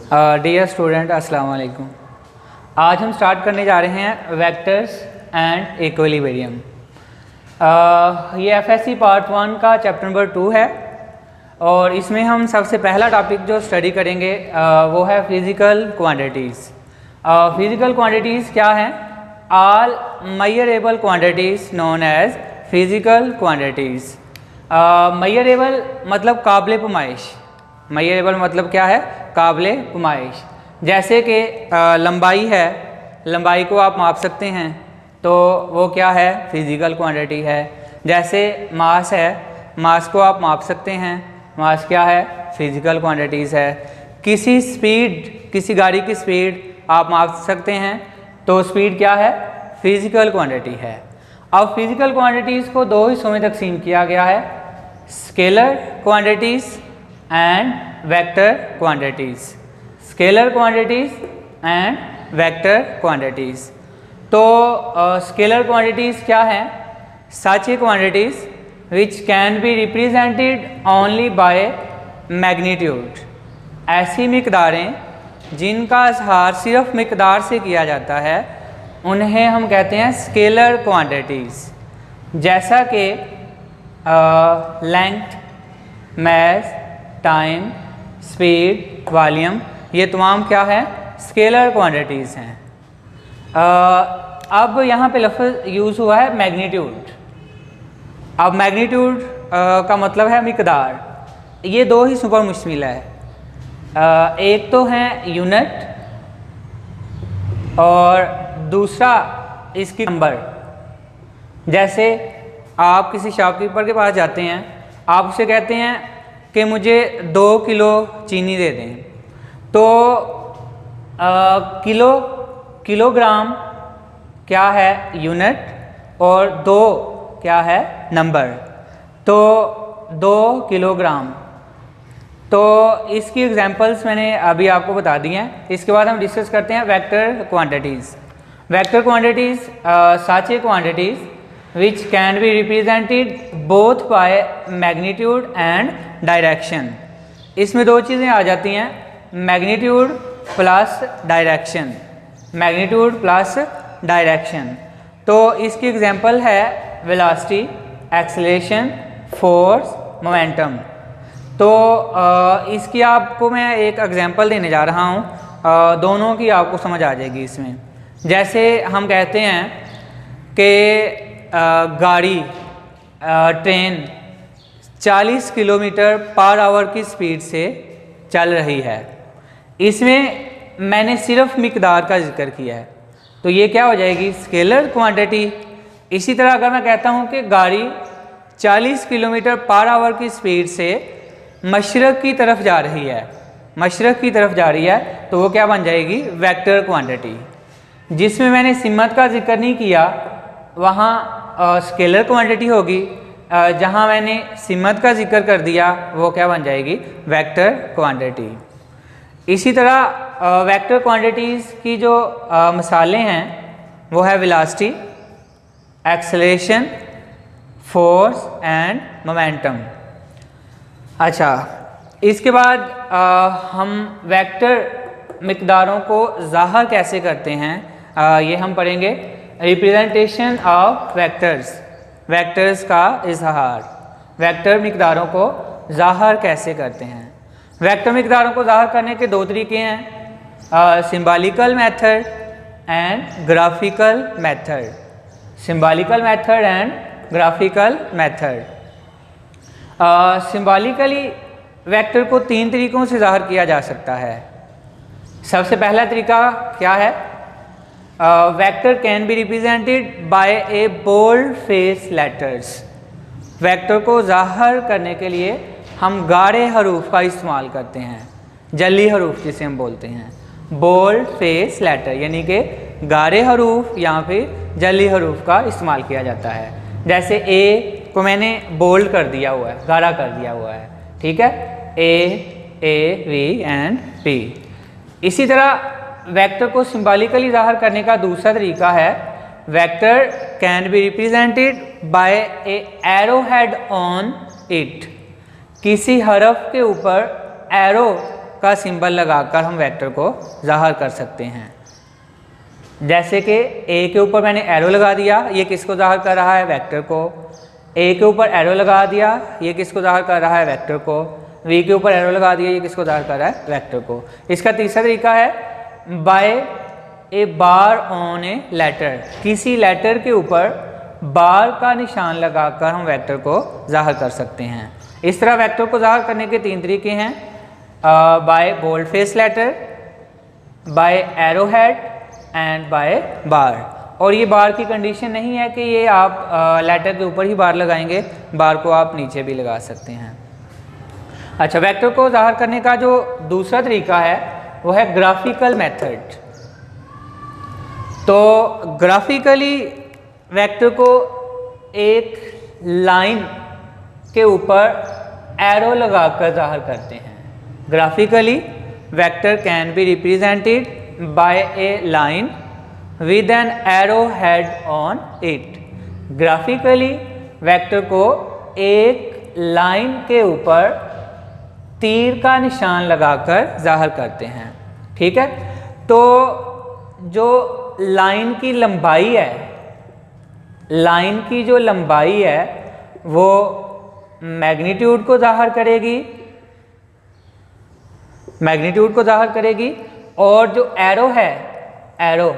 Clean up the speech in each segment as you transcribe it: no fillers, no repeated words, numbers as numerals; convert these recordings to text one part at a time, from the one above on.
Dear student अस्सलाम वालेकुम। आज हम स्टार्ट करने जा रहे हैं वेक्टर्स एंड इक्विलिब्रियम। ये एफएससी पार्ट 1 का चैप्टर नंबर 2 है और इसमें हम सबसे पहला टॉपिक जो स्टडी करेंगे वो है फिज़िकल क्वांटिटीज़। फिज़िकल क्वांटिटीज़ क्या हैं? All measurable quantities known as physical quantities. Measurable मतलब काबिल पैमाइश। मेजरेबल मतलब क्या है? काबिल पैमाइश। जैसे कि लंबाई है, लंबाई को आप माप सकते हैं तो वो क्या है? फिज़िकल क्वांटिटी है। जैसे मास है, मास को आप माप सकते हैं, मास क्या है? फिज़िकल क्वांटिटीज़ है। किसी स्पीड, किसी गाड़ी की स्पीड आप माप सकते हैं तो स्पीड क्या है? फिज़िकल क्वांटिटी है। अब फिज़िकल क्वांटिटीज़ को दो हिस्सों में तकसीम किया गया है, scalar quantities and vector quantities. Scalar quantities and vector quantities. तो स्केलर क्वांटिटीज़ क्या हैं? Such a quantities which can be represented only by magnitude. ऐसी मिकदारें जिनका इज़हार सिर्फ मिकदार से किया जाता है उन्हें हम कहते हैं स्केलर क्वांटिटीज़। जैसा कि लेंथ, मास, टाइम, स्पीड, वॉल्यूम, ये तमाम क्या है? स्केलर क्वांटिटीज़ हैं। अब यहाँ पे लफ्ज़ यूज़ हुआ है मैग्नीट्यूड। अब मैग्नीट्यूड का मतलब है मिकदार। ये दो हिस्सों पर मुश्तमिल है। एक तो है यूनिट और दूसरा इसकी नंबर। जैसे आप किसी शॉपकीपर के पास जाते हैं, आप उसे कहते हैं कि मुझे 2 किलो चीनी दे दें, तो किलोग्राम क्या है? यूनिट, और 2 क्या है? नंबर। तो 2 किलोग्राम। तो इसकी एग्जांपल्स मैंने अभी आपको बता दी हैं। इसके बाद हम डिस्कस करते हैं vector quantities. Vector quantities such a quantities which can be represented both by magnitude and direction। इसमें दो चीज़ें आ जाती हैं, magnitude plus direction. Magnitude plus direction. तो इसकी एग्जांपल है वेलोसिटी, एक्सेलरेशन, फोर्स, मोमेंटम। तो इसकी आपको मैं एक एग्जांपल देने जा रहा हूँ, दोनों की आपको समझ आ जाएगी इसमें। जैसे हम कहते हैं कि गाड़ी, ट्रेन 40 किलोमीटर पर आवर की स्पीड से चल रही है। इसमें मैंने सिर्फ मिकदार का जिक्र किया है, तो ये क्या हो जाएगी? Scalar quantity. इसी तरह अगर मैं कहता हूँ कि गाड़ी 40 किलोमीटर पर आवर की स्पीड से मशरक़ की तरफ जा रही है, मशरक़ की तरफ जा रही है, तो वो क्या बन जाएगी? Vector quantity. जिसमें मैंने सिमत का जिक्र नहीं किया वहाँ स्केलर क्वांटिटी होगी, जहाँ मैंने सिमत का जिक्र कर दिया वो क्या बन जाएगी? Vector quantity. इसी तरह वेक्टर क्वांटिटीज़ की जो मिसालें हैं वो है velocity, acceleration, force and momentum. अच्छा, इसके बाद हम वेक्टर मिकदारों को ज़ाहिर कैसे करते हैं ये हम पढ़ेंगे। रिप्रेजेंटेशन ऑफ वेक्टर्स, वेक्टर्स का इजहार। वेक्टर मिकदारों को ज़ाहिर कैसे करते हैं? वेक्टर मिकदारों को ज़ाहिर करने के दो तरीके हैं, symbolical method and graphical method. Symbolical method and graphical method. Symbolically vector को 3 तरीक़ों से ज़ाहिर किया जा सकता है। सबसे पहला तरीका क्या है? Vector can be represented by a bold face letters. Vector को ज़ाहिर करने के लिए हम गाढ़े हरूफ का इस्तेमाल करते हैं, जली हरूफ जिसे हम बोलते हैं, बोल्ड फेस लेटर, यानी कि गाढ़े हरूफ या फिर जली हरूफ का इस्तेमाल किया जाता है। जैसे ए को मैंने बोल्ड कर दिया हुआ है, गाढ़ा कर दिया हुआ है, ठीक है, ए वी एंड पी। इसी तरह वेक्टर को सिंबॉलिकली ज़ाहिर करने का दूसरा तरीका है, vector can be represented by A arrow head on it. किसी हरफ के ऊपर एरो का सिंबल लगाकर हम वेक्टर को ज़ाहिर कर सकते हैं। जैसे कि ए के ऊपर मैंने एरो लगा दिया, ये किसको ज़ाहिर कर रहा है? वेक्टर को। ए के ऊपर एरो लगा दिया, ये किसको ज़ाहिर कर रहा है? वेक्टर को। वी के ऊपर एरो लगा दिया, ये किसको ज़ाहिर कर रहा है? वेक्टर को। इसका तीसरा तरीका है by a bar on a letter, किसी लेटर के ऊपर बार का निशान लगाकर हम वेक्टर को ज़ाहिर कर सकते हैं। इस तरह वेक्टर को ज़ाहिर करने के 3 तरीके हैं, by bold face letter, by arrow head and by bar. और ये बार की कंडीशन नहीं है कि ये आप लेटर के ऊपर ही बार लगाएंगे, बार को आप नीचे भी लगा सकते हैं। अच्छा, वेक्टर को ज़ाहिर करने का जो दूसरा तरीका है वो है ग्राफिकल मेथड। तो ग्राफिकली वेक्टर को एक लाइन के ऊपर एरो लगाकर ज़ाहिर करते हैं। Graphically vector can be represented by A line with an arrow head on it. Graphically vector को एक लाइन के ऊपर तीर का निशान लगाकर ज़ाहिर करते हैं। ठीक है, तो जो लाइन की लंबाई है, लाइन की जो लंबाई है वो मैग्नीट्यूड को ज़ाहिर करेगी, मैग्नीट्यूड को ज़ाहिर करेगी, और जो एरो है, एरो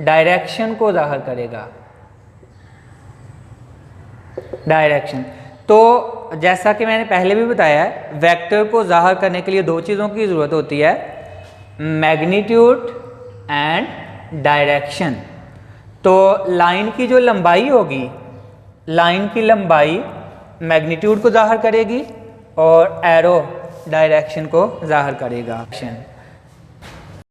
डायरेक्शन को ज़ाहिर करेगा, डायरेक्शन। तो जैसा कि मैंने पहले भी बताया है, वेक्टर को ज़ाहिर करने के लिए 2 चीज़ों की ज़रूरत होती है, मैग्नीट्यूड एंड डायरेक्शन। तो लाइन की जो लंबाई होगी, लाइन की लंबाई मैग्नीट्यूड को ज़ाहिर करेगी और एरो डायरेक्शन को ज़ाहिर करेगा।